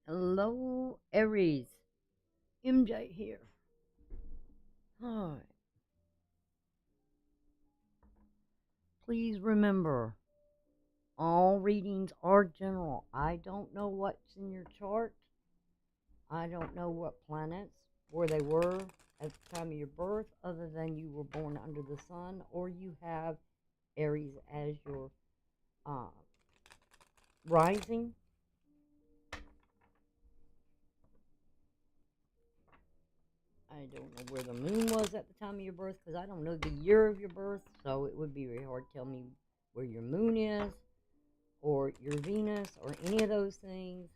Hello, Aries. MJ here. Hi. Please remember, all readings are general. I don't know what's in your chart. I don't know what planets, where they were at the time of your birth, other than you were born under the sun, or you have Aries as your uh, rising. I don't know where the moon was at the time of your birth because I don't know the year of your birth, so it would be very hard to tell me where your moon is or your Venus or any of those things.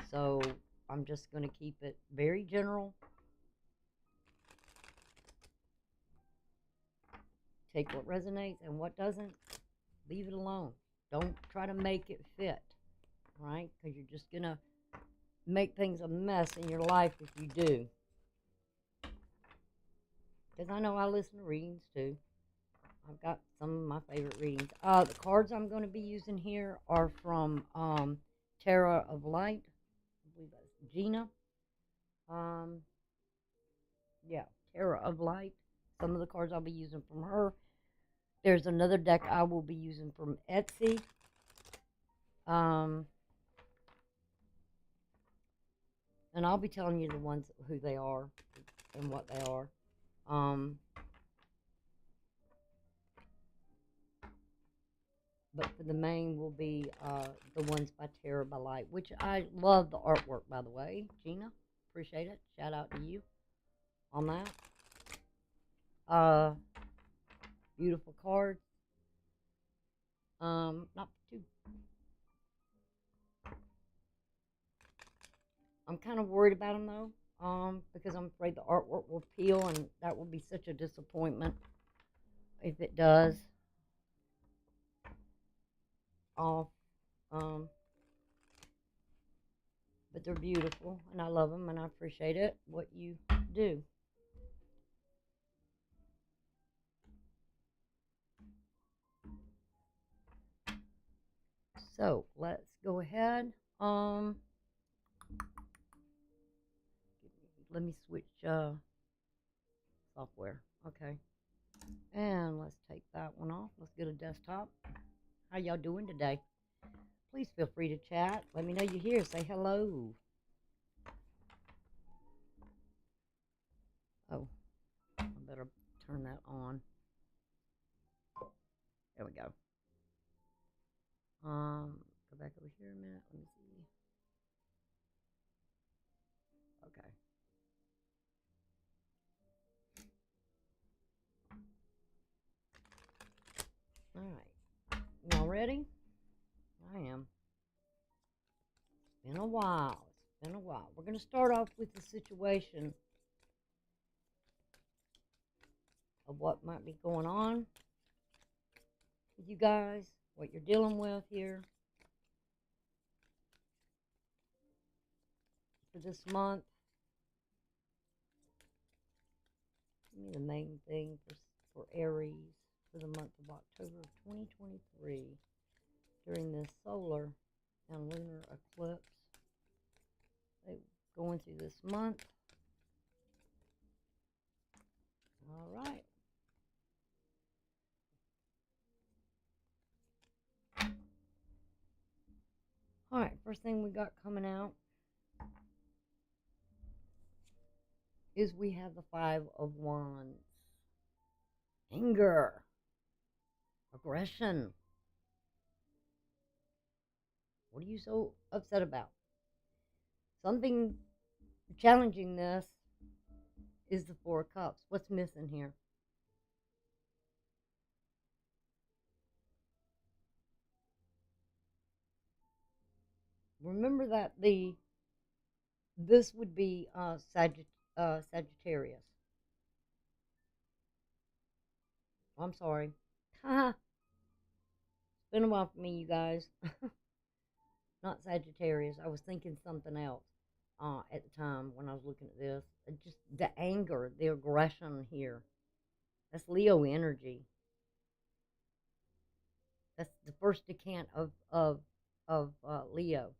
So I'm just going to keep it very general. Take what resonates and what doesn't, leave it alone. Don't try to make it fit, right? Because you're just going to make things a mess in your life if you do. Because I know I listen to readings too. I've got some of my favorite readings. The cards I'm going to be using here are from Tarot of Light. I believe that's Gina. Yeah, Tarot of Light. Some of the cards I'll be using from her. There's another deck I will be using from Etsy. And I'll be telling you the ones who they are and what they are. But for the main will be the ones by Tarot by Light, which I love the artwork, by the way. Gina, appreciate it. Shout out to you on that. Beautiful cards. Not too. I'm kind of worried about them though, because I'm afraid the artwork will peel, and that will be such a disappointment if it does. Off, but they're beautiful, and I love them, and I appreciate it. What you do. So let's go ahead. Let me switch software. Okay. And let's take that one off. Let's get a desktop. How y'all doing today? Please feel free to chat. Let me know you're here. Say hello. Oh, I better turn that on. There we go. Go back over here a minute. Let me see. Okay. All right. Y'all ready? I am. It's been a while. It's been a while. We're going to start off with the situation of what might be going on with you guys, what you're dealing with here for this month. Give me the main thing for Aries for the month of October of 2023 during this solar and lunar eclipse. They're going through this month. All right. All right, first thing we got coming out is we have the Five of Wands. Anger. Aggression. What are you so upset about? Something challenging this is the Four of Cups. What's missing here? Remember that this would be Sagittarius. Oh, I'm sorry. It's been a while for me, you guys. Not Sagittarius. I was thinking something else at the time when I was looking at this. Just the anger, the aggression here. That's Leo energy. That's the first decant of Leo.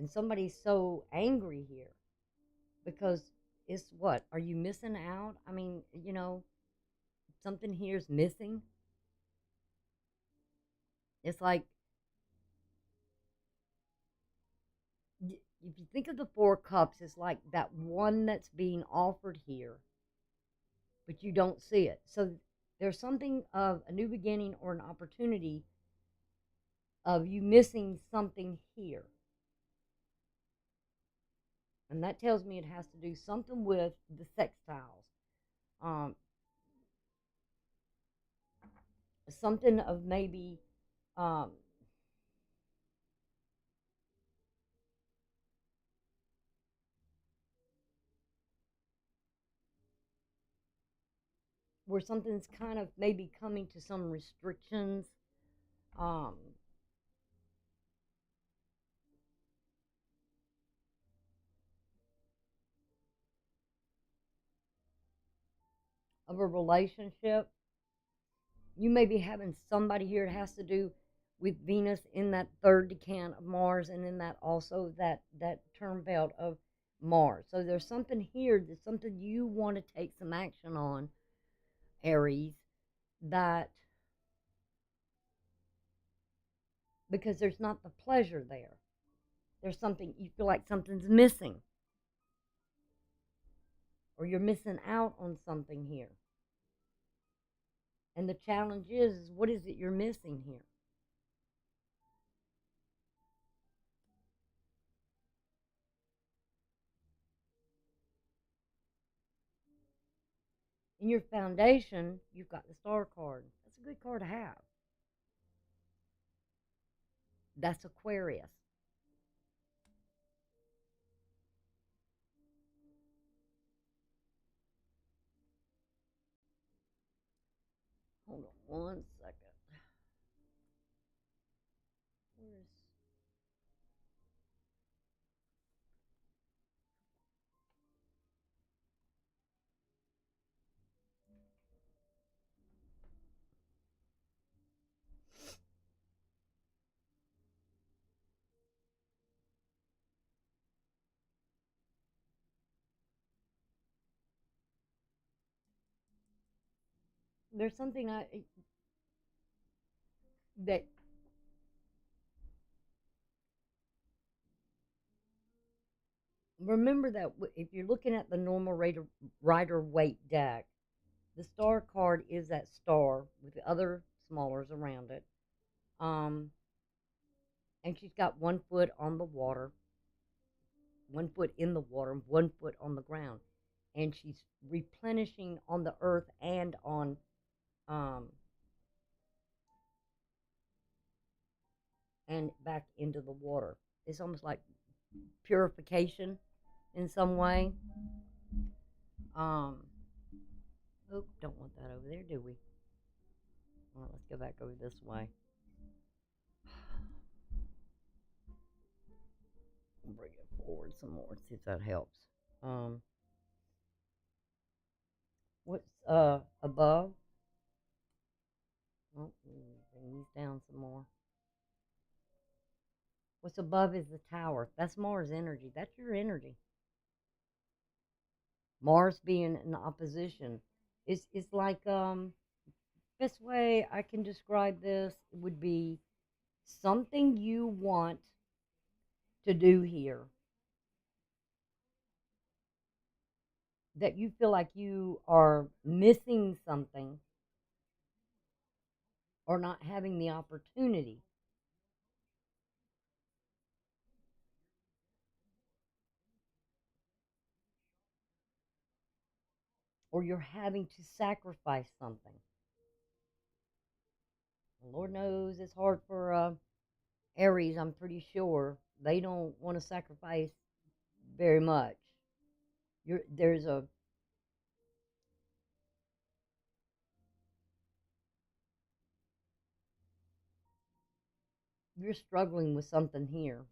And somebody's so angry here because it's what? Are you missing out? I mean, something here's missing. It's like, if you think of the Four Cups, it's like that one that's being offered here, but you don't see it. So there's something of a new beginning or an opportunity of you missing something here. And that tells me it has to do something with the sextiles. Um, Something of maybe um, where something's kind of maybe coming to some restrictions. Um, of a relationship. You may be having somebody here. It has to do with Venus in that third decan of Mars, and in that also that term belt of Mars. So there's something here, there's something you want to take some action on, Aries, that because there's not the pleasure there. There's something you feel like something's missing, or you're missing out on something here. And the challenge is what is it you're missing here? In your foundation, you've got the Star card. That's a good card to have. That's Aquarius. Hold on one second. Where's there's something that remember that if you're looking at the normal Rider Waite deck, the Star card is that star with the other smallers around it. Um, and she's got 1 foot on the water, 1 foot in the water, 1 foot on the ground, and she's replenishing on the earth and on um, and back into the water. It's almost like purification in some way. Um, oh, don't want that over there, do we? Well, let's go back over this way. Bring it forward some more, see if that helps. Um, what's above? Oh, bring these down some more. What's above is the tower. That's Mars energy. That's your energy. Mars being in opposition. It's like best way I can describe this would be something you want to do here that you feel like you are missing something or not having the opportunity, or you're having to sacrifice something. Lord knows it's hard for Aries, I'm pretty sure. They don't want to sacrifice very much. There's a you're struggling with something here.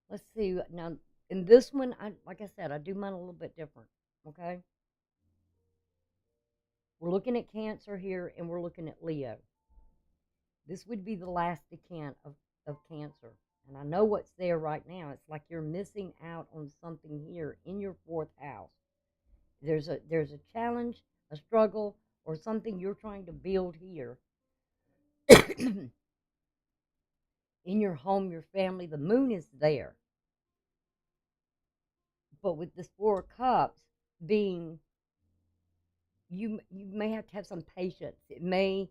Let's see now. In this one, like I said, I do mine a little bit different. Okay, we're looking at Cancer here, and we're looking at Leo. This would be the last decant of Cancer. And I know what's there right now. It's like you're missing out on something here in your fourth house. There's a challenge, a struggle, or something you're trying to build here in your home, your family. The moon is there. But with this Four of Cups being, you may have to have some patience. It may,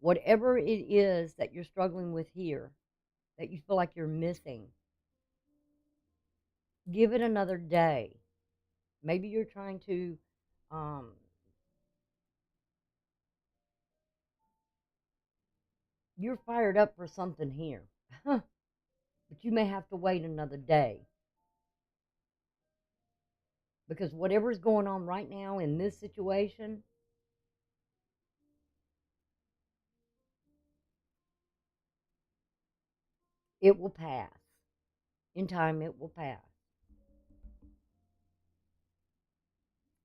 whatever it is that you're struggling with here, that you feel like you're missing, give it another day. Maybe you're trying to, you're fired up for something here, but you may have to wait another day. Because whatever's going on right now in this situation, it will pass. In time, it will pass.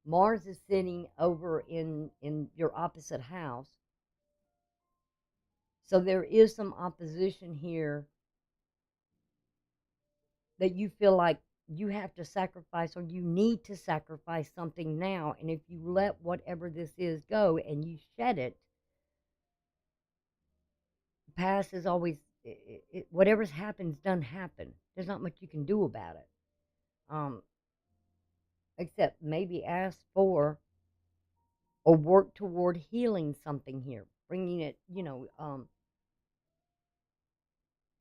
Mars is sitting over in your opposite house. So there is some opposition here that you feel like you have to sacrifice, or you need to sacrifice something now. And if you let whatever this is go and you shed it, past is always, whatever's happened's done happened. There's not much you can do about it. Except maybe ask for or work toward healing something here, bringing it,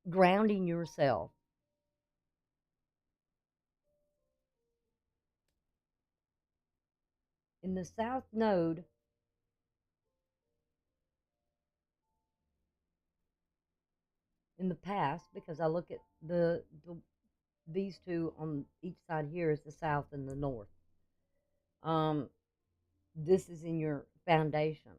grounding yourself. In the South Node, in the past, because I look at these two on each side here is the South and the North. This is in your foundation.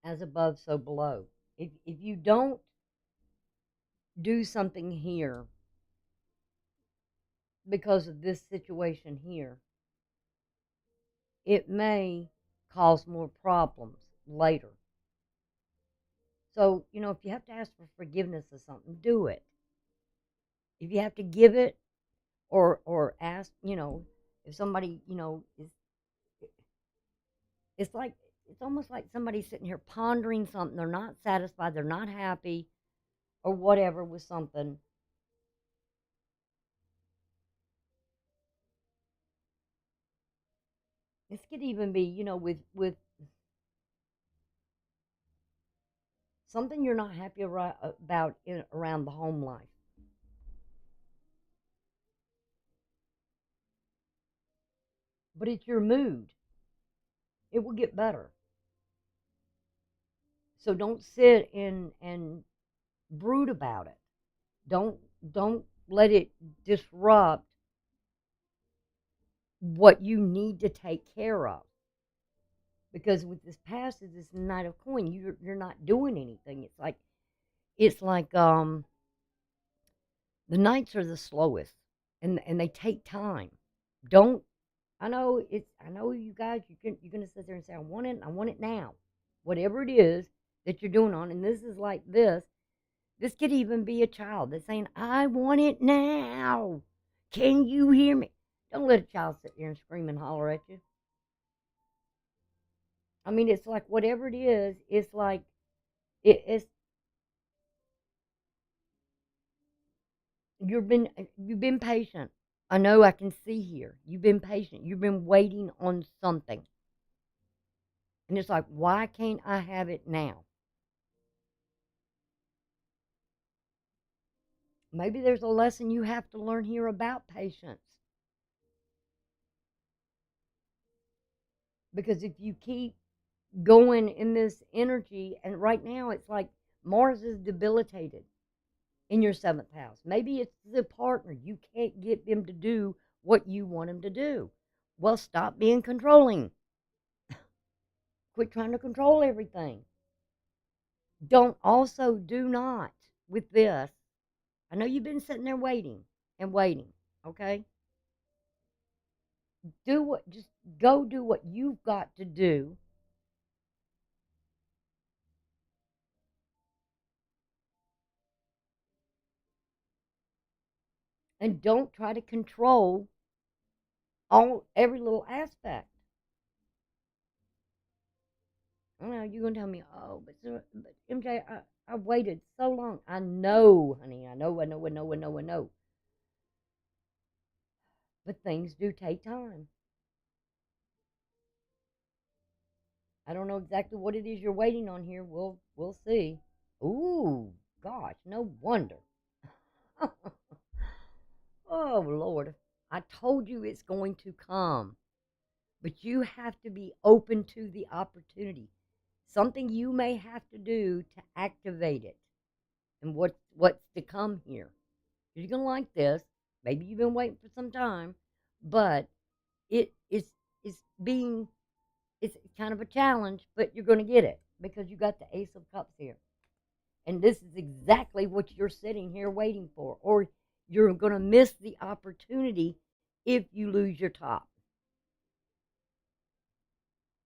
As above, so below. If you don't do something here because of this situation here, it may cause more problems later. So, if you have to ask for forgiveness of something, do it. If you have to give it or ask, if somebody, is, it's almost like somebody's sitting here pondering something. They're not satisfied, they're not happy, or whatever with something. This could even be, with something you're not happy about around the home life. But it's your mood. It will get better. So don't sit and brood about it. Don't let it disrupt what you need to take care of. Because with this past is this Knight of Coin, you're not doing anything. It's like the Knights are the slowest, and they take time. Don't I know you guys, you're gonna sit there and say, I want it now. Whatever it is that you're doing on, and this is like this. This could even be a child that's saying, I want it now. Can you hear me? Don't let a child sit there and scream and holler at you. I mean, it's like whatever it is, it's like it's you've been patient. I know, I can see here. You've been patient. You've been waiting on something. And it's like, why can't I have it now? Maybe there's a lesson you have to learn here about patience. Because if you keep going in this energy, and right now it's like Mars is debilitated in your seventh house. Maybe it's the partner. You can't get them to do what you want them to do. Well, stop being controlling. Quit trying to control everything. Do not, with this. I know you've been sitting there waiting and waiting, okay? just go do what you've got to do. And don't try to control every little aspect. I know you're gonna tell me, oh, but MJ, I waited so long. I know, honey, I know, I know. But things do take time. I don't know exactly what it is you're waiting on here. We'll see. Ooh, gosh, no wonder. Oh Lord, I told you it's going to come, but you have to be open to the opportunity. Something you may have to do to activate it, and what's to come here. You're gonna like this. Maybe you've been waiting for some time, but it is it's being it's kind of a challenge, but you're gonna get it because you got the Ace of Cups here. And this is exactly what you're sitting here waiting for. Or you're going to miss the opportunity if you lose your top.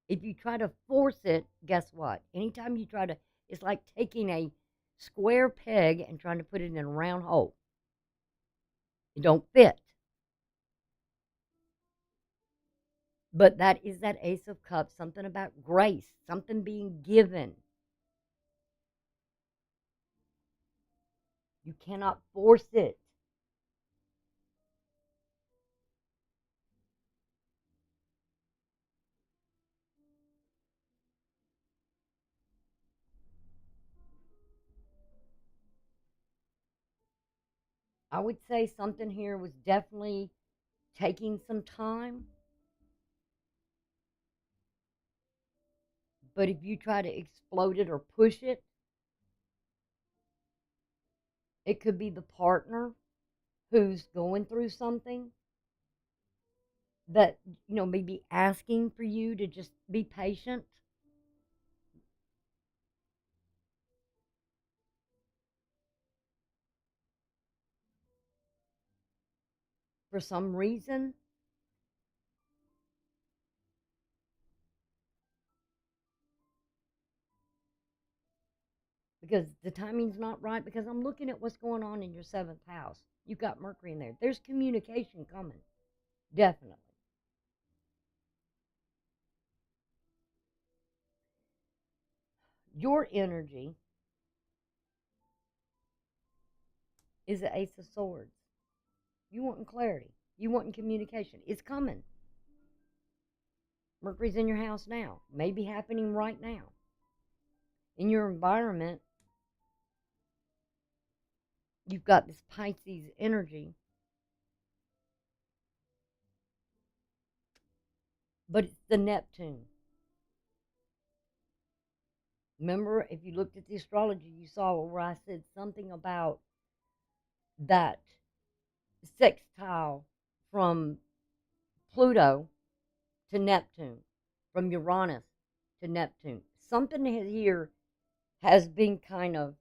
If you try to force it, guess what? Anytime you try to, it's like taking a square peg and trying to put it in a round hole. It don't fit. But that is that Ace of Cups, something about grace, something being given. You cannot force it. I would say something here was definitely taking some time. But if you try to explode it or push it, it could be the partner who's going through something that, maybe asking for you to just be patient for some reason. Because the timing's not right. Because I'm looking at what's going on in your seventh house. You've got Mercury in there. There's communication coming. Definitely. Your energy is the Ace of Swords. You want clarity. You want communication. It's coming. Mercury's in your house now. Maybe happening right now. In your environment, you've got this Pisces energy, but it's the Neptune. Remember, if you looked at the astrology, you saw where I said something about that sextile from Pluto to Neptune, from Uranus to Neptune. Something here has been kind of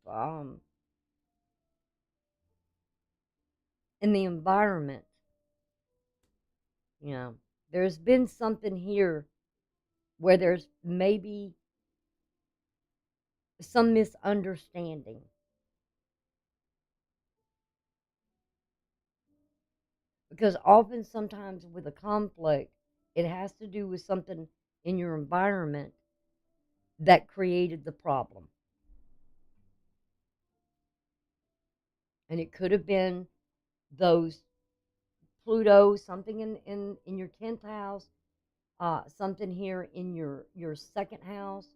in the environment. There's been something here where there's maybe some misunderstanding. Because often, sometimes with a conflict, it has to do with something in your environment that created the problem. And it could have been those Pluto, something in your 10th house, something here in your second house,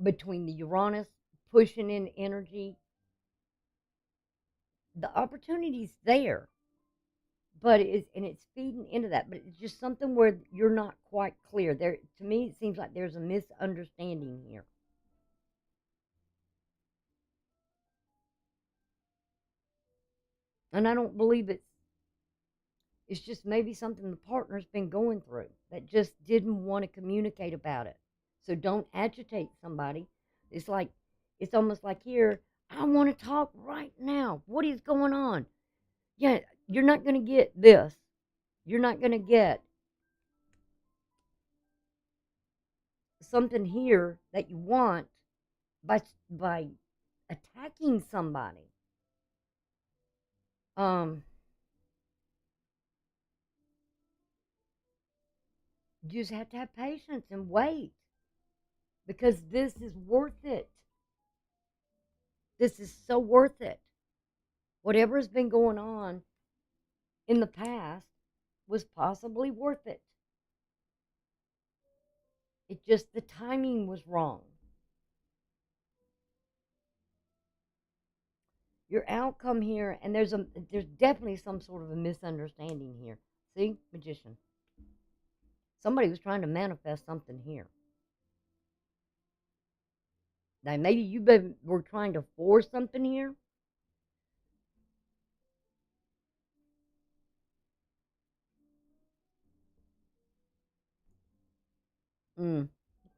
between the Uranus pushing in energy. The opportunity's there, but it's feeding into that. But it's just something where you're not quite clear. There, to me, it seems like there's a misunderstanding here. And I don't believe it's just maybe something the partner's been going through that just didn't want to communicate about it. So don't agitate somebody. It's like, it's almost like here, I want to talk right now. What is going on? Yeah, you're not going to get this. You're not going to get something here that you want by attacking somebody. You just have to have patience and wait, because this is worth it. This is so worth it. Whatever has been going on in the past was possibly worth it. It just, the timing was wrong. Your outcome here, and there's definitely some sort of a misunderstanding here. See, Magician. Somebody was trying to manifest something here. Now, maybe you were trying to force something here.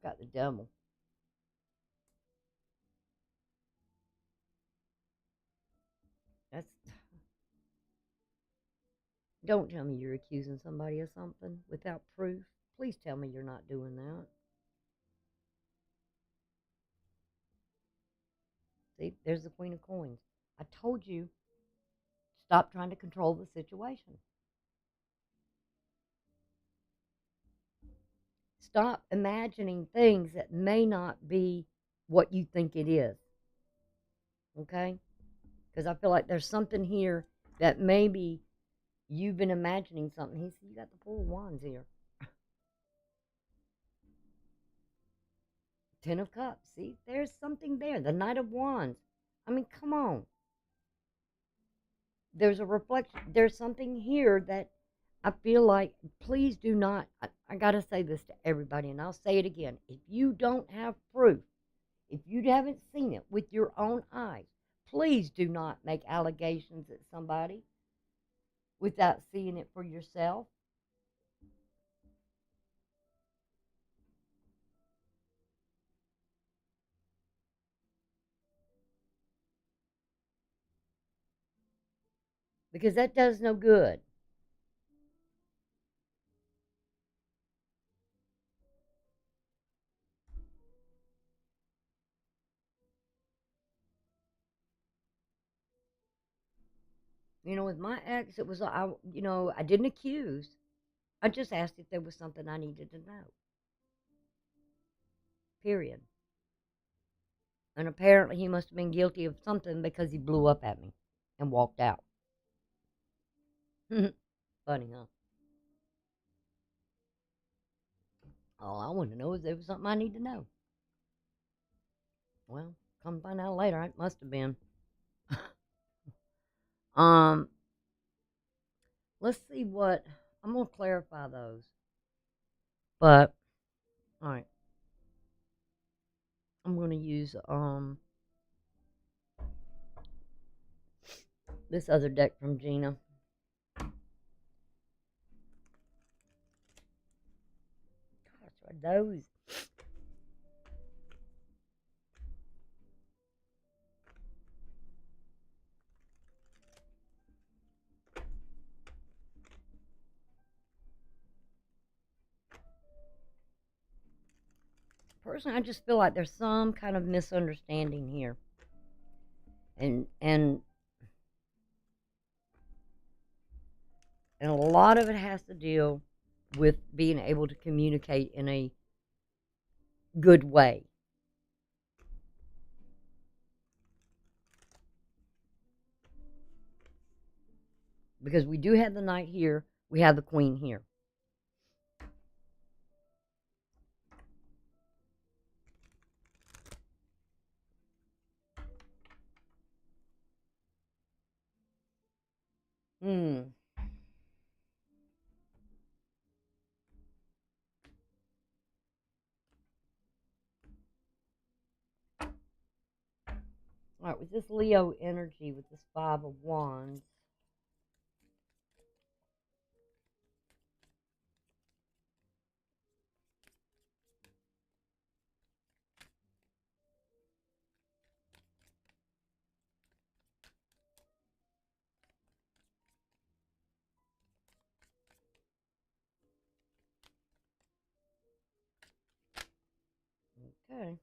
Got the devil. That's. Don't tell me you're accusing somebody of something without proof. Please tell me you're not doing that. See, there's the Queen of Coins. I told you, stop trying to control the situation. Stop imagining things that may not be what you think it is. Okay? Because I feel like there's something here that maybe you've been imagining something. He said, you got the Four of Wands here. Ten of Cups. See, there's something there. The Knight of Wands. I mean, come on. There's a reflection. There's something here that I feel like, please do not. I got to say this to everybody, and I'll say it again. If you don't have proof, if you haven't seen it with your own eyes, please do not make allegations at somebody without seeing it for yourself. Because that does no good. You know, with my ex, it was, I didn't accuse. I just asked if there was something I needed to know. Period. And apparently he must have been guilty of something, because he blew up at me and walked out. Funny, huh? All I want to know is if there was something I need to know. Well, come find out later, it must have been. um, let's see what I'm gonna clarify those. But all right, I'm gonna use this other deck from Gina. Gosh, are those? Personally, I just feel like there's some kind of misunderstanding here, and a lot of it has to deal with being able to communicate in a good way. Because we do have the Knight here, we have the Queen here. Hmm. All right, with this Leo energy, with this Five of Wands, Okay.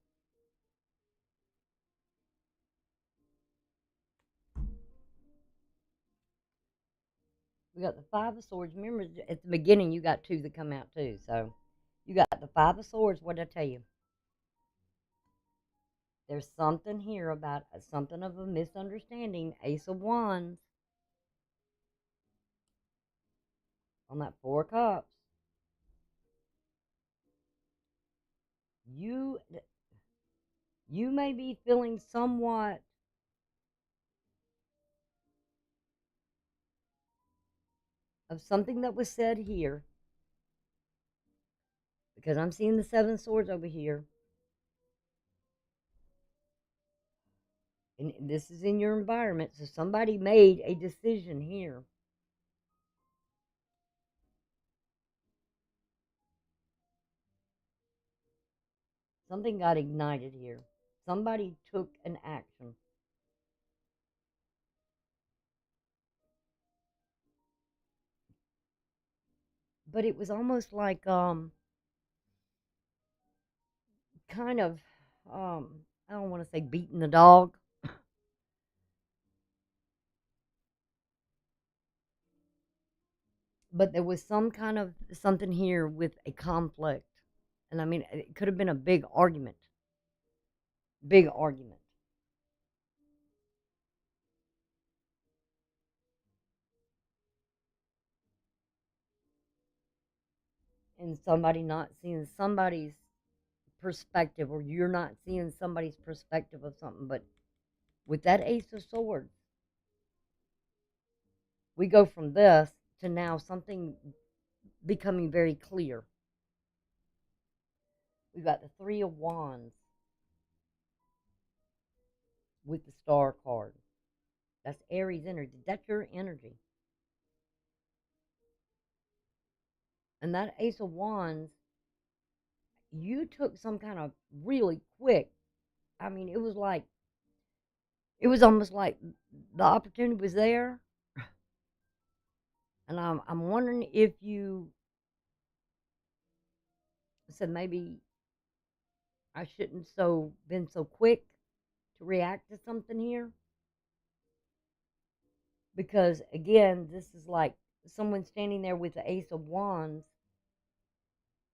We got the Five of Swords. Remember, at the beginning, you got two that come out too. So you got the Five of Swords. What did I tell you? There's something here about something of a misunderstanding. Ace of Wands on that Four of Cups. You you may be feeling somewhat of something that was said here, because I'm seeing the Seven of Swords over here. And this is in your environment, so somebody made a decision here. Something got ignited here. Somebody took an action. But it was almost like kind of I don't want to say beating the dog, but there was some kind of something here with a conflict. And I mean, it could have been a big argument. Big argument. And somebody not seeing somebody's perspective, or you're not seeing somebody's perspective of something. But with that Ace of Swords, we go from this to now something becoming very clear. We got the Three of Wands with the Star card. That's Aries energy. That's your energy. And that Ace of Wands, you took some kind of really quick. I mean, it was almost like the opportunity was there. And I'm wondering if you said maybe I shouldn't been so quick to react to something here, because again, this is like someone standing there with the Ace of Wands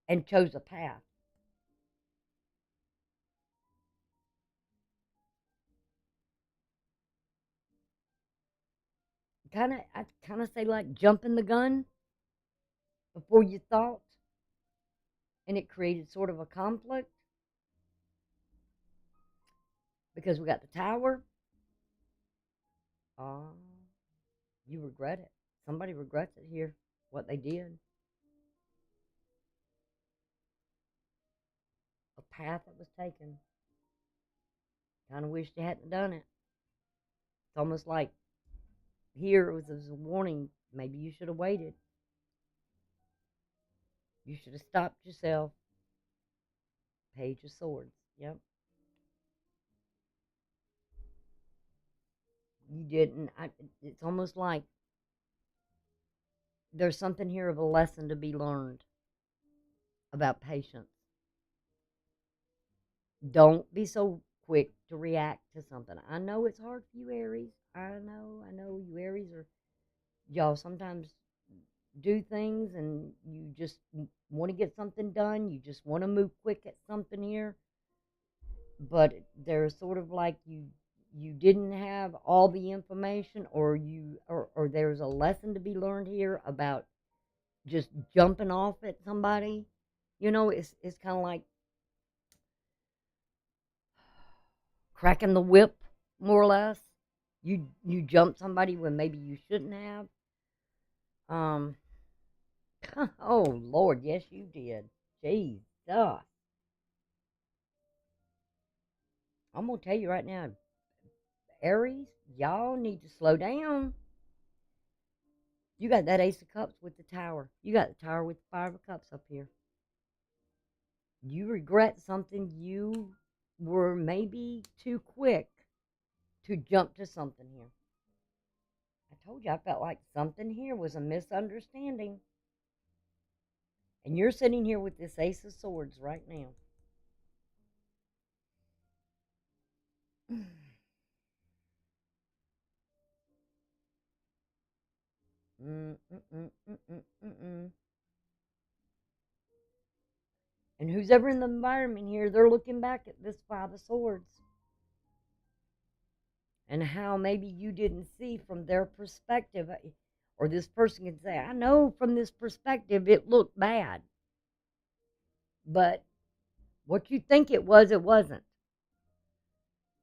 and chose a path. I kind of say like jumping the gun before you thought, and it created sort of a conflict, because we got the Tower. Uh, you regret it. Somebody regrets it here, what they did. A path that was taken. Kind of wish they hadn't done it. It's almost like here it was a warning. Maybe you should have waited. You should have stopped yourself. Page of Swords. Yep. You didn't. It's almost like there's something here of a lesson to be learned about patience. Don't be so quick to react to something. I know it's hard for you, Aries. I know you Aries are, y'all sometimes do things and you just want to get something done. You just want to move quick at something here. But there's sort of like you didn't have all the information, or or there's a lesson to be learned here about just jumping off at somebody. It's kind of like cracking the whip, more or less. You jump somebody when maybe you shouldn't have. Um, oh Lord, yes you did. Jesus, I'm gonna tell you right now, Aries, y'all need to slow down. You got that Ace of Cups with the Tower. You got the Tower with the Five of Cups up here. You regret something. You were maybe too quick to jump to something here. I told you I felt like something here was a misunderstanding. And you're sitting here with this Ace of Swords right now. Mm, mm, mm, mm, mm, mm, mm. And who's ever in the environment here, they're looking back at this Five of Swords and how maybe you didn't see from their perspective. Or this person can say, I know from this perspective it looked bad. But what you think it wasn't.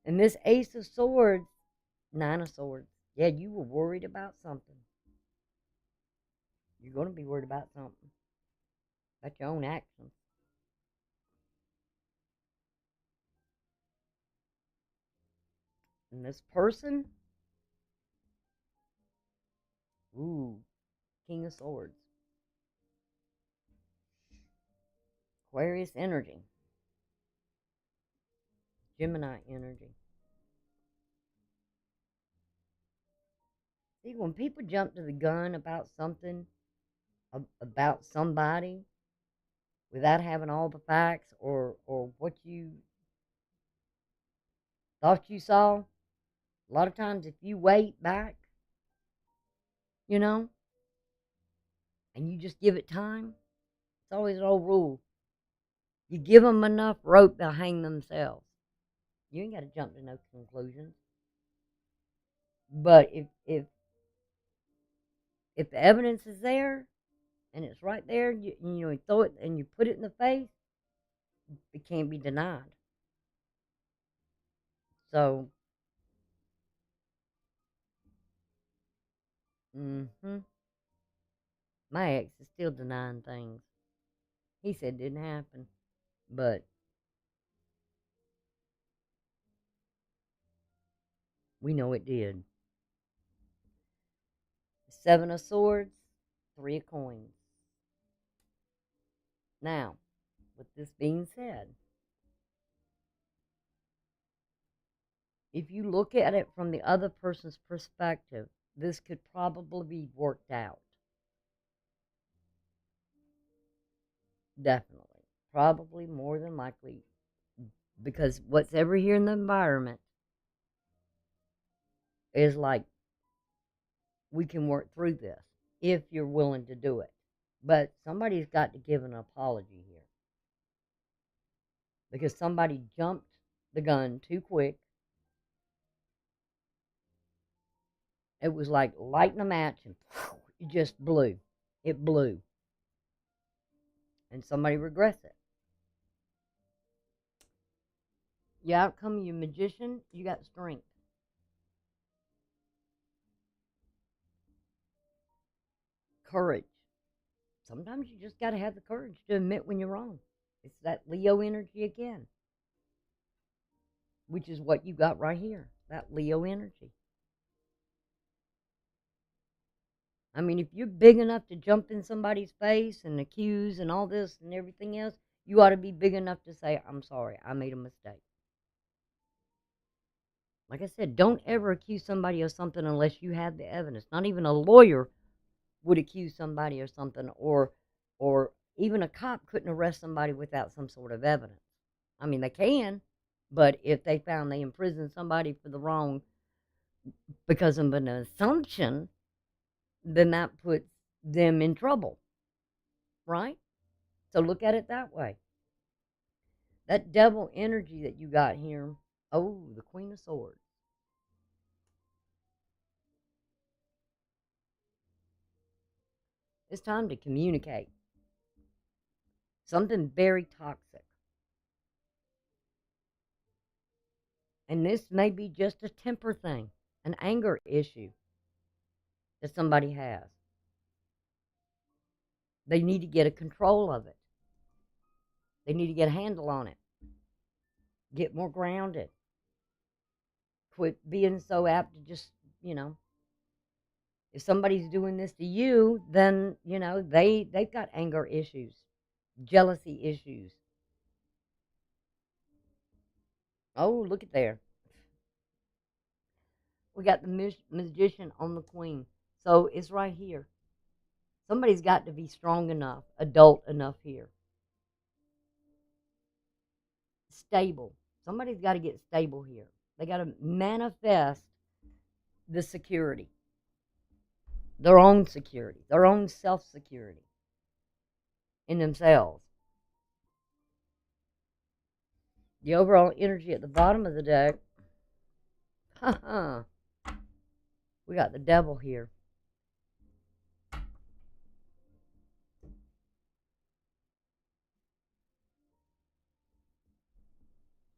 And this Ace of Swords, Nine of Swords, yeah, you were worried about something. You're going to be worried about something. About your own actions. And this person, ooh, King of Swords. Aquarius energy. Gemini energy. See, when people jump to the gun about something, about somebody, without having all the facts or what you thought you saw, a lot of times if you wait back, you know, and you just give it time, it's always an old rule. You give them enough rope, they'll hang themselves. You ain't got to jump to no conclusions. But if the evidence is there and it's right there, you know, you throw it and you put it in the face, it can't be denied. So, my ex is still denying things. He said it didn't happen, but we know it did. Seven of Swords, Three of Coins. Now, with this being said, if you look at it from the other person's perspective, this could probably be worked out. Definitely. Probably more than likely. Because what's ever here in the environment is like, we can work through this if you're willing to do it. But somebody's got to give an apology here. Because somebody jumped the gun too quick. It was like lighting a match and it just blew. It blew. And somebody regrets it. Your outcome, you magician, you got strength. Courage. Sometimes you just got to have the courage to admit when you're wrong. It's that Leo energy again, which is what you got right here, that Leo energy. I mean, if you're big enough to jump in somebody's face and accuse and all this and everything else, you ought to be big enough to say, I'm sorry, I made a mistake. Like I said, don't ever accuse somebody of something unless you have the evidence. Not even a lawyer would accuse somebody of something, or even a cop couldn't arrest somebody without some sort of evidence. I mean, they can, but if they found they imprisoned somebody for the wrong because of an assumption, then that puts them in trouble, right? So look at it that way. That devil energy that you got here, oh, the Queen of Swords. It's time to communicate. Something very toxic. And this may be just a temper thing, an anger issue that somebody has. They need to get a control of it. They need to get a handle on it. Get more grounded. Quit being so apt to just, if somebody's doing this to you, then, they've got anger issues, jealousy issues. Oh, look at there. We got the magician on the queen. So it's right here. Somebody's got to be strong enough, adult enough here. Stable. Somebody's got to get stable here. They got to manifest the security, their own security, their own self-security in themselves. The overall energy at the bottom of the deck, we got the devil here.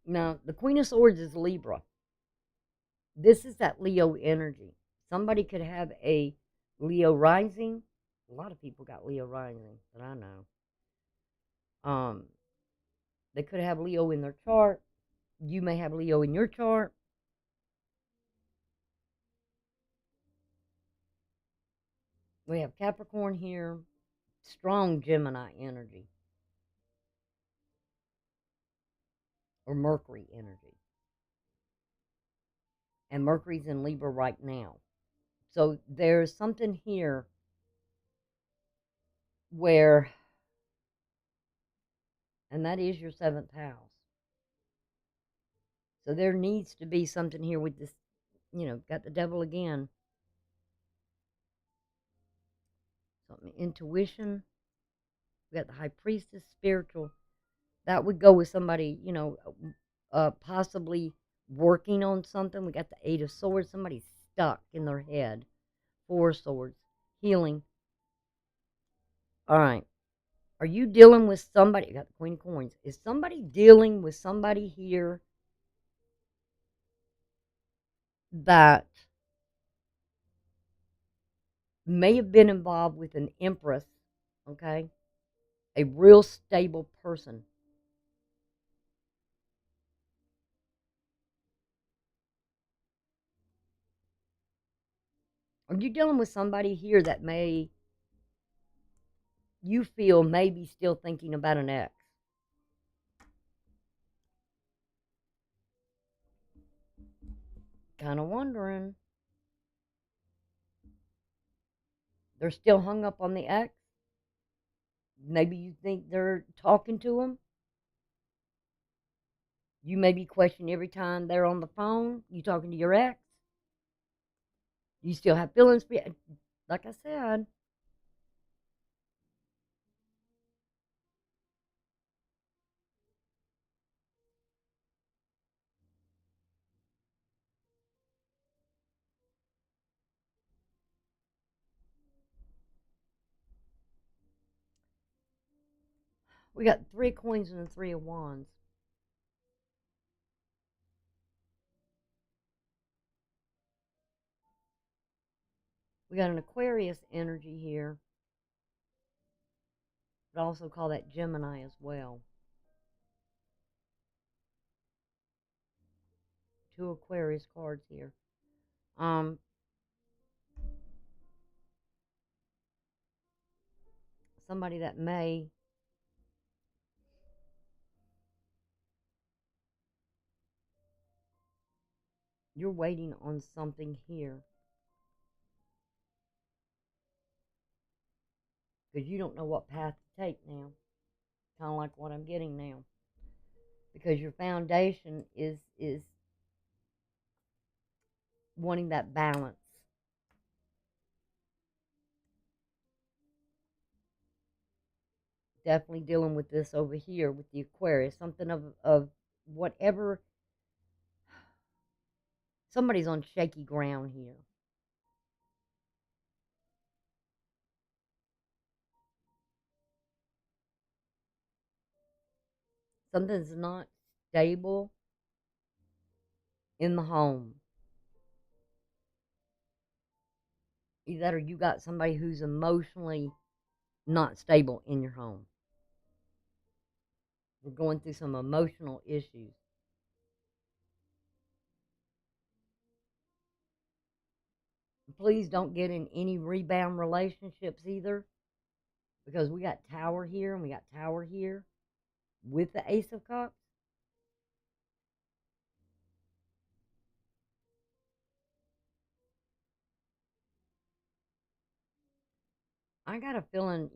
Now, the Queen of Swords is Libra. This is that Leo energy. Somebody could have a Leo rising. A lot of people got Leo rising that I know. They could have Leo in their chart. You may have Leo in your chart. We have Capricorn here. Strong Gemini energy. Or Mercury energy. And Mercury's in Libra right now. So there's something here where, and that is your 7th house. So there needs to be something here with this, got the devil again. Something, intuition. We got the High Priestess, spiritual. That would go with somebody, possibly working on something. We got the 8 of Swords. Somebody's stuck in their head. 4 of Swords. Healing. All right. Are you dealing with somebody? You got the Queen of Coins. Is somebody dealing with somebody here that may have been involved with an Empress, okay? A real stable person. Are you dealing with somebody here that you feel maybe still thinking about an ex? Kind of wondering. They're still hung up on the ex? Maybe you think they're talking to him? You maybe question every time they're on the phone. You talking to your ex? You still have feelings for, like I said. We got 3 coins and a 3 of wands. We got an Aquarius energy here. But also call that Gemini as well. 2 Aquarius cards here. Somebody that you're waiting on something here. Because you don't know what path to take now. Kind of like what I'm getting now. Because your foundation is wanting that balance. Definitely dealing with this over here with the Aquarius. Something of whatever. Somebody's on shaky ground here. Something's not stable in the home. Either that or you got somebody who's emotionally not stable in your home. We're going through some emotional issues. Please don't get in any rebound relationships either, because we got Tower here and we got Tower here with the Ace of Cups. I got a feeling,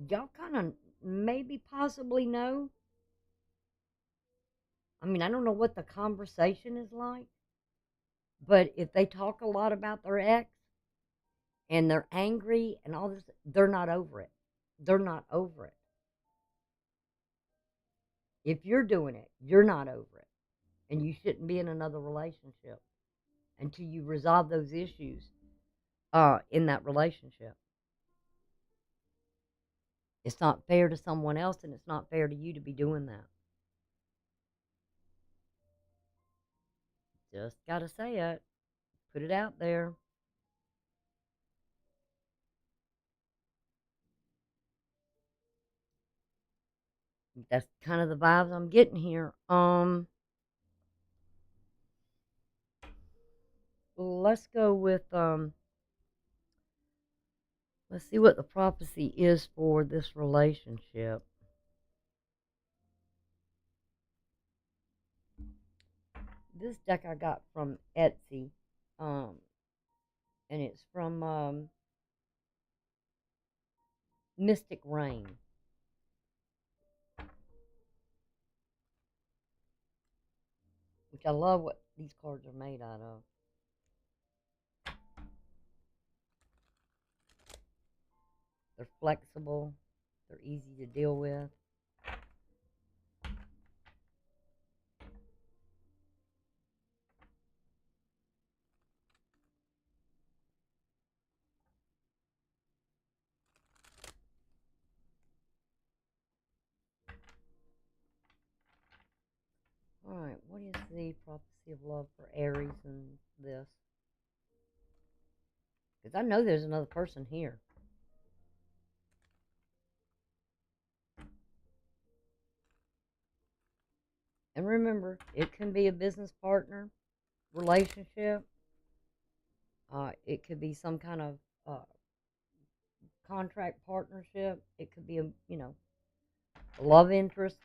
y'all kind of maybe possibly know. mean, I don't know what the conversation is like, but if they talk a lot about their ex and they're angry and all this, they're not over it. They're not over it. If you're doing it, you're not over it. And you shouldn't be in another relationship until you resolve those issues in that relationship. It's not fair to someone else, and it's not fair to you to be doing that. Just got to say it. Put it out there. That's kind of the vibes I'm getting here. Let's go with let's see what the prophecy is for this relationship. This deck I got from Etsy, and it's from Mystic Rain, which I love what these cards are made out of. They're flexible. They're easy to deal with. All right, what is the prophecy of love for Aries in this? Because I know there's another person here. And remember, it can be a business partner, relationship. It could be some kind of contract partnership. It could be a love interest.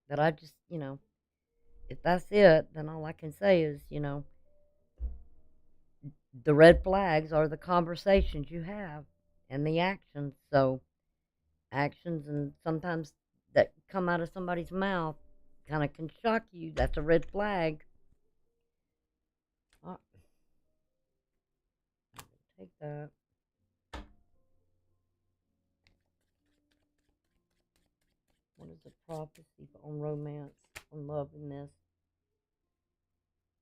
That I just if that's it, then all I can say is the red flags are the conversations you have and the actions. So actions and sometimes that come out of somebody's mouth kind of can shock you. That's a red flag. Take that. What is the prophecy on romance, on love in this?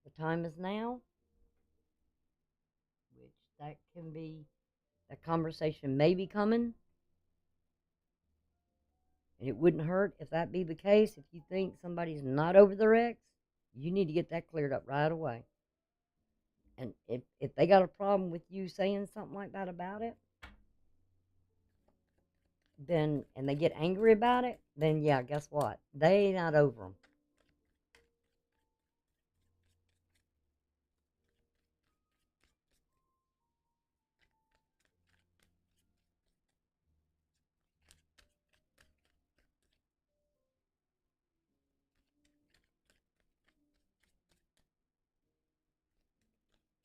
The time is now, which that can be, that conversation may be coming. And it wouldn't hurt if that be the case. If you think somebody's not over their ex, you need to get that cleared up right away. And if they got a problem with you saying something like that about it, then, and they get angry about it, then yeah, guess what? They ain't not over them.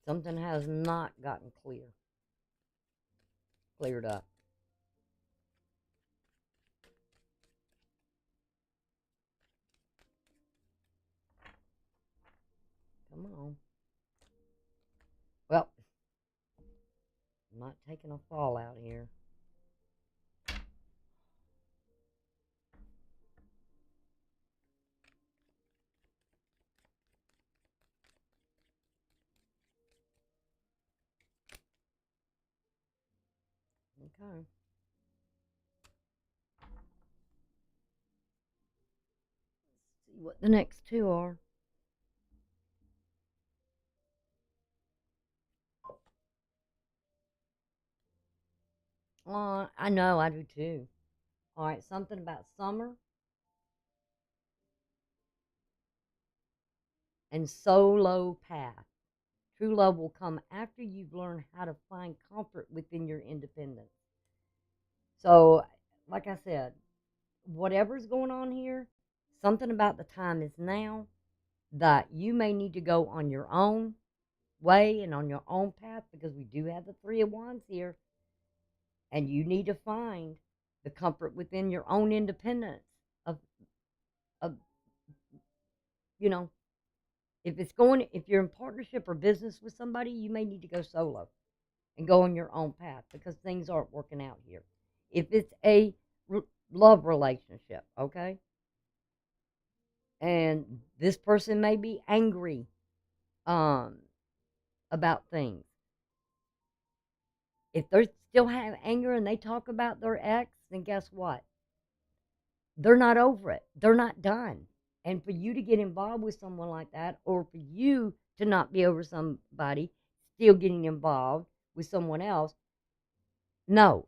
Something has not gotten cleared up. Come on. Well, I'm not taking a fall out here. Okay. Let's see what the next two are. I know, I do too. All right, something about summer and solo path. True love will come after you've learned how to find comfort within your independence. So, like I said, whatever's going on here, something about the time is now that you may need to go on your own way and on your own path, because we do have the Three of Wands here, and you need to find the comfort within your own independence of you know, if you're in partnership or business with somebody, you may need to go solo and go on your own path because things aren't working out here. If it's a love relationship, okay, and this person may be angry um, about things. If they still have anger and they talk about their ex, then guess what? They're not over it. They're not done. And for you to get involved with someone like that, or for you to not be over somebody, still getting involved with someone else, no,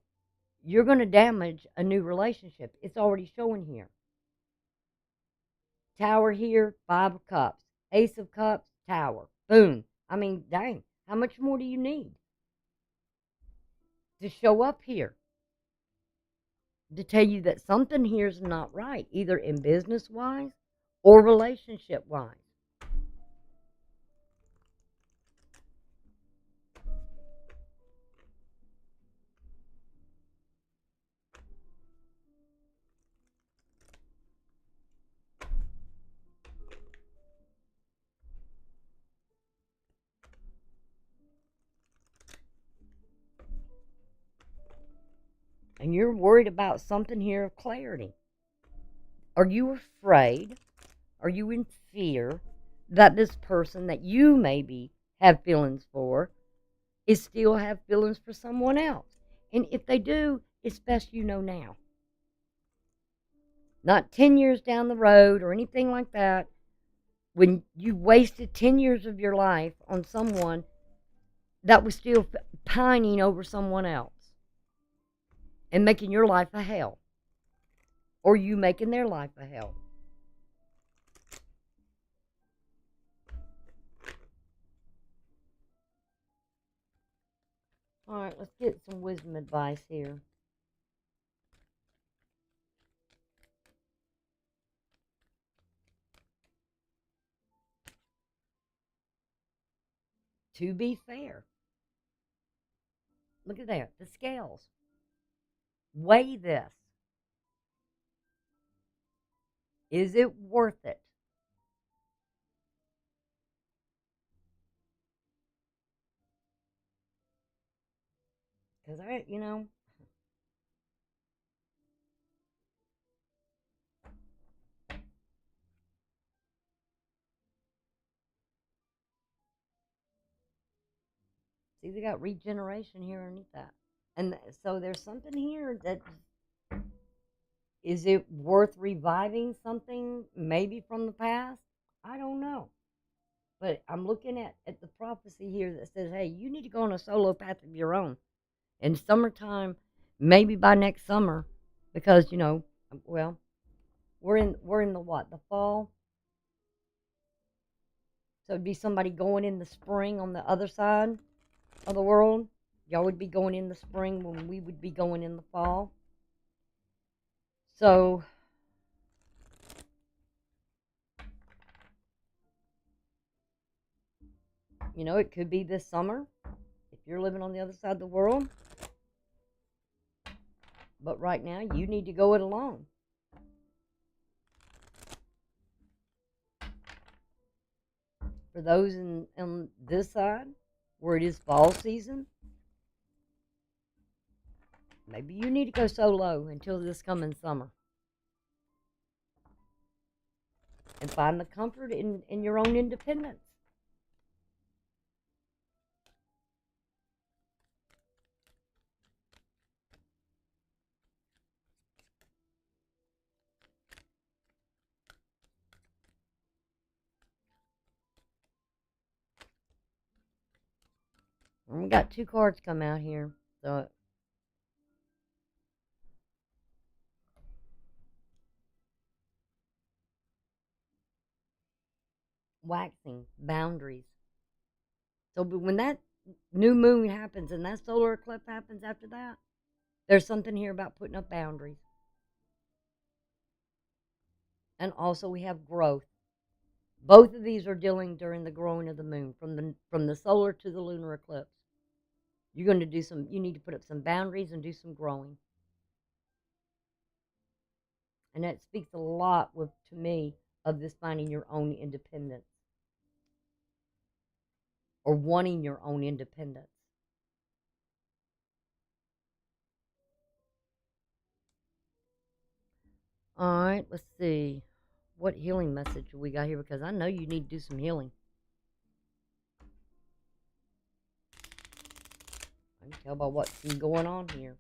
you're going to damage a new relationship. It's already showing here. Tower here, 5 of Cups. Ace of Cups, Tower. Boom. I mean, dang, how much more do you need to show up here? To tell you that something here is not right, either in business-wise or relationship-wise. And you're worried about something here of clarity. Are you afraid? Are you in fear that this person that you maybe have feelings for is still have feelings for someone else? And if they do, it's best you know now. Not 10 years down the road or anything like that, when you wasted 10 years of your life on someone that was still pining over someone else and making your life a hell, or you making their life a hell. All right, let's get some wisdom advice here. To be fair, look at that, the scales. Weigh this. Is it worth it? Because see, they got regeneration here underneath that. And so there's something here that, is it worth reviving something maybe from the past? I don't know. But I'm looking at the prophecy here that says, hey, you need to go on a solo path of your own. In summertime, maybe by next summer, because, well, we're in the what? The fall? So it'd be somebody going in the spring on the other side of the world. Y'all would be going in the spring when we would be going in the fall. So it could be this summer if you're living on the other side of the world. But right now, you need to go it alone. For those on this side, where it is fall season, maybe you need to go solo until this coming summer. And find the comfort in your own independence. And we got 2 cards come out here. So waxing, boundaries. So when that new moon happens and that solar eclipse happens after that, there's something here about putting up boundaries. And also we have growth. Both of these are dealing during the growing of the moon, from the solar to the lunar eclipse. You're going to you need to put up some boundaries and do some growing. And that speaks a lot to me of this finding your own independence or wanting your own independence. All right, let's see. What healing message we got here? Because I know you need to do some healing. I can tell by what's been going on here.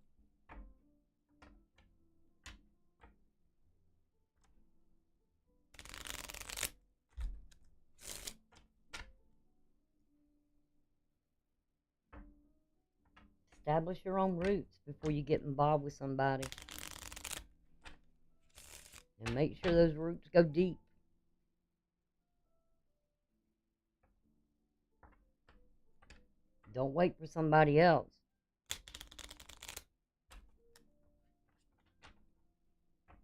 Establish your own roots before you get involved with somebody. And make sure those roots go deep. Don't wait for somebody else.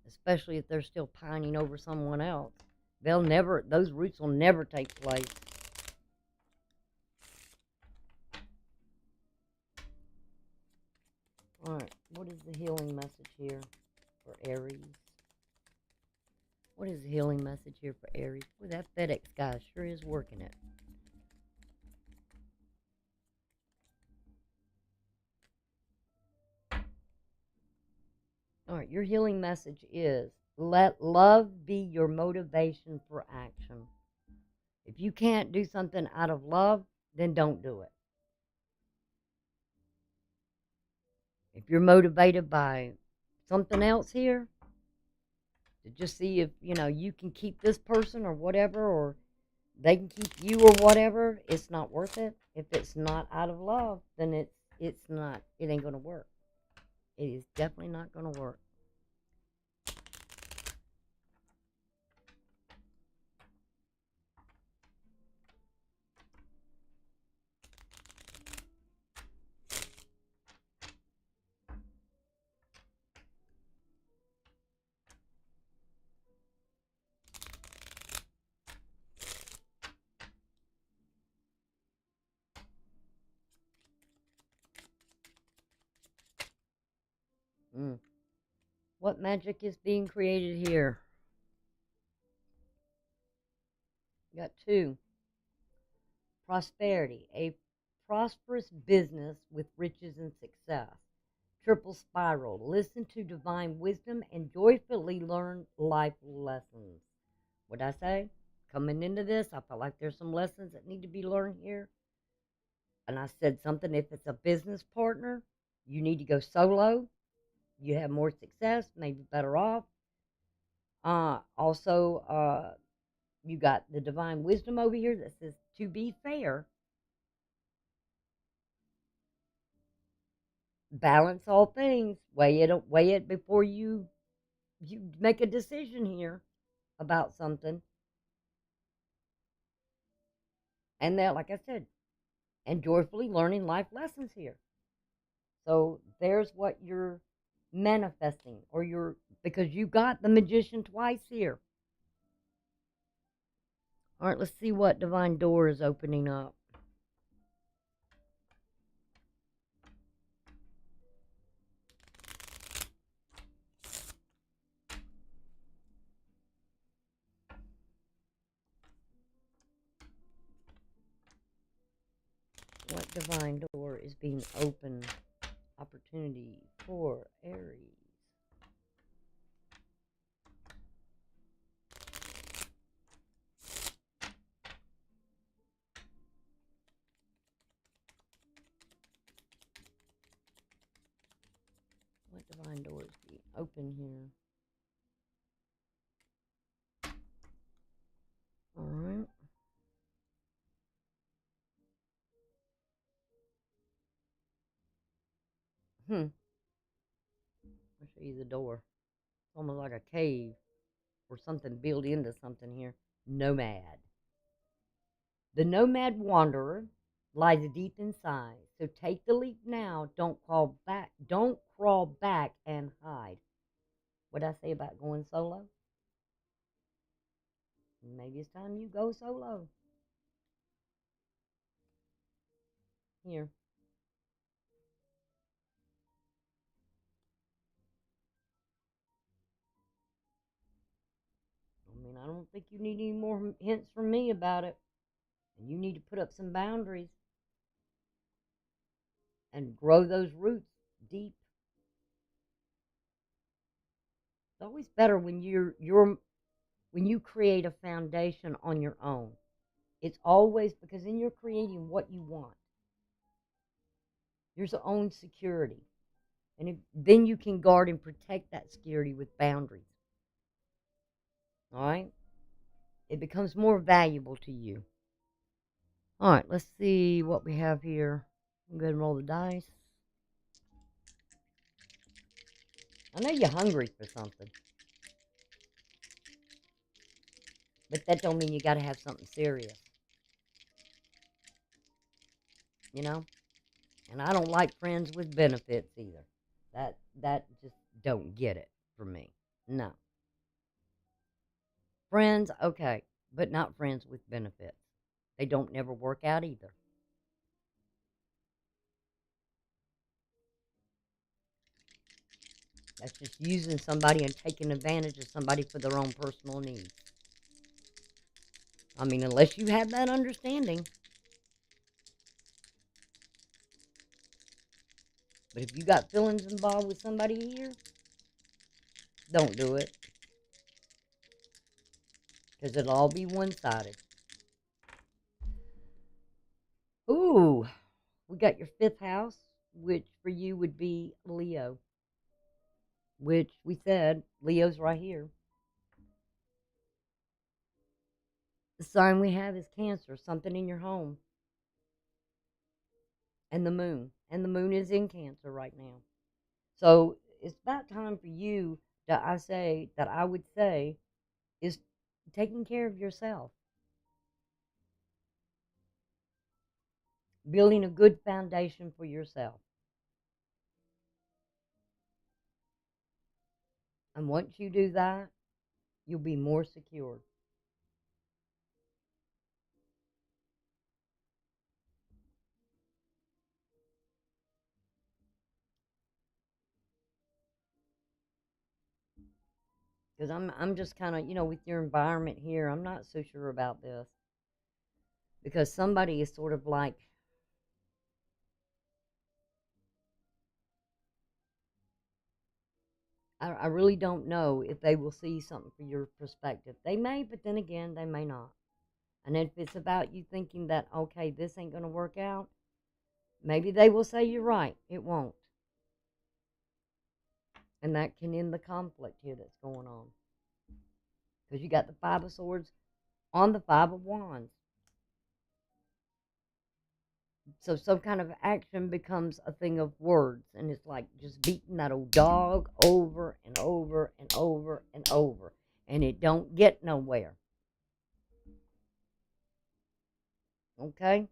Especially if they're still pining over someone else. Those roots will never take place. Alright, what is the healing message here for Aries? What is the healing message here for Aries? Boy, that FedEx guy sure is working it. Alright, your healing message is, let love be your motivation for action. If you can't do something out of love, then don't do it. If you're motivated by something else here, to just see if, you can keep this person or whatever, or they can keep you or whatever, it's not worth it. If it's not out of love, then it ain't going to work. It is definitely not going to work. What magic is being created here? Got 2. Prosperity, a prosperous business with riches and success. Triple spiral, listen to divine wisdom and joyfully learn life lessons. What'd I say? Coming into this, I felt like there's some lessons that need to be learned here. And I said something, if it's a business partner, you need to go solo. You have more success, maybe better off. Also, you got the divine wisdom over here that says, to be fair, balance all things, weigh it before you make a decision here about something. And that, like I said, and joyfully learning life lessons here. So there's what you're manifesting, because you got the magician twice here. All right, let's see what divine door is opening up. What divine door is being opened? Opportunity for Aries. What divine door is being open here? All right. I'll show you the door. It's almost like a cave or something built into something here. Nomad. The nomad wanderer lies deep inside, so take the leap now. Don't crawl back. Don't crawl back and hide. What did I say about going solo? Maybe it's time you go solo. Here. mean, I don't think you need any more hints from me about it. And you need to put up some boundaries and grow those roots deep. It's always better when when you create a foundation on your own. It's always because then you're creating what you want. Your own security. And then you can guard and protect that security with boundaries. All right? It becomes more valuable to you. All right, let's see what we have here. I'm going to roll the dice. I know you're hungry for something. But that don't mean you got to have something serious. You know? And I don't like friends with benefits either. That just don't get it for me. No. Friends, okay, but not friends with benefits. They don't never work out either. That's just using somebody and taking advantage of somebody for their own personal needs. I mean, unless you have that understanding. But if you got feelings involved with somebody here, don't do it. Because it'll all be one-sided. Ooh, we got your 5th house, which for you would be Leo. Which we said, Leo's right here. The sign we have is Cancer, something in your home. And the moon. And the moon is in Cancer right now. So it's about time for you that I would say is taking care of yourself. Building a good foundation for yourself. And once you do that, you'll be more secure. Because I'm just kind of, with your environment here, I'm not so sure about this. Because somebody is sort of like, I really don't know if they will see something from your perspective. They may, but then again, they may not. And if it's about you thinking that, okay, this ain't going to work out, maybe they will say you're right. It won't. And that can end the conflict here that's going on. Because you got the 5 of Swords on the 5 of Wands. So some kind of action becomes a thing of words. And it's like just beating that old dog over and over and over and over. And it don't get nowhere. Okay?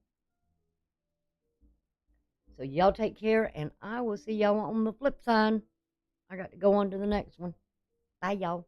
So y'all take care, and I will see y'all on the flip side. I got to go on to the next one. Bye, y'all.